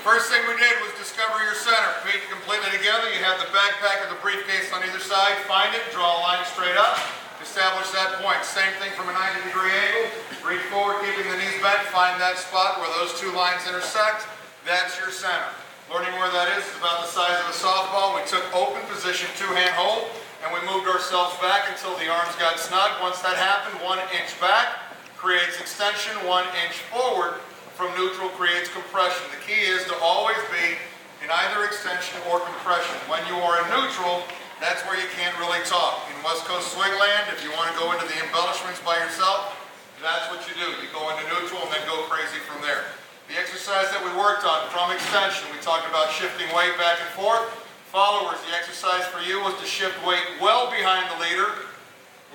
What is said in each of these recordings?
First thing we did was discover your center. Feet completely together. You have the backpack or the briefcase on either side. Find it, draw a line straight up. Establish that point. Same thing from a 90-degree angle. Reach forward, keeping the knees bent. Find that spot where those two lines intersect. That's your center. Learning where that is about the size of a softball. We took open position, two-hand hold, and we moved ourselves back until the arms got snug. Once that happened, 1 inch back creates extension, 1 inch forward from neutral creates compression. The key is to always be in either extension or compression. When you are in neutral, that's where you can't really talk. In West Coast Swingland, if you want to go into the embellishments by yourself, that's what you do. You go into neutral and then go crazy from there. The exercise that we worked on from extension, we talked about shifting weight back and forth. Followers, the exercise for you was to shift weight well behind the leader,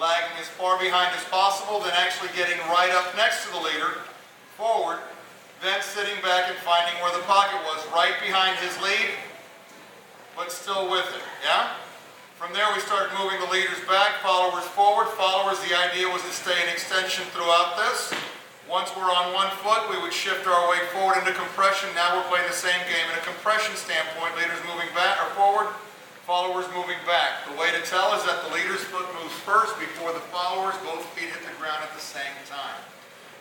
lagging as far behind as possible, then actually getting right up next to the leader, forward, then sitting back and finding where the pocket was, right behind his lead, but still with it, yeah? From there we started moving the leaders back, followers forward. Followers, the idea was to stay in extension throughout this. Once we're on 1 foot, we would shift our weight forward into compression. Now we're playing the same game in a compression standpoint. Leaders moving back or forward, followers moving back. The way to tell is that the leader's foot moves first before the followers. Both feet hit the ground at the same time.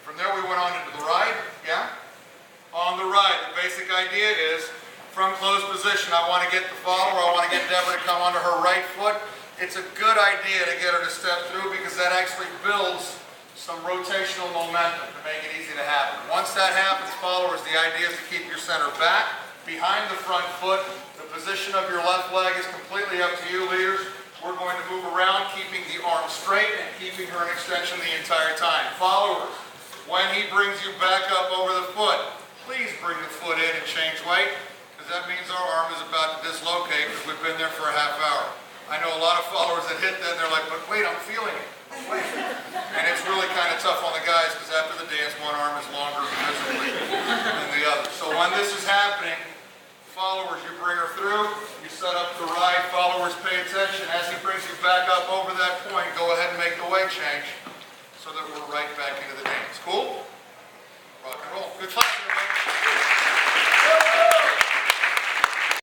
From there we went on into the ride, yeah? On the ride, the basic idea is from closed position, I want to get the follower, I want to get Deborah to come onto her right foot. It's a good idea to get her to step through because that actually builds some rotational momentum to make it easy to happen. Once that happens, followers, the idea is to keep your center back, behind the front foot. The position of your left leg is completely up to you, leaders. We're going to move around, keeping the arm straight and keeping her in extension the entire time. Followers, when he brings you back up over the foot, please bring the foot in and change weight, because that means our arm is about to dislocate because we've been there for a half hour. I know a lot of followers that hit that and they're like, but wait, I'm feeling it. Wait. And it's really kind of tough on the guys because after the dance, one arm is longer visibly than the other. So when this is happening, followers, you bring her through, you set up the ride, followers pay attention. As he brings you back up over that point, go ahead and make the weight change so that we're right back into the dance. Cool? Rock and roll. Good class, everybody.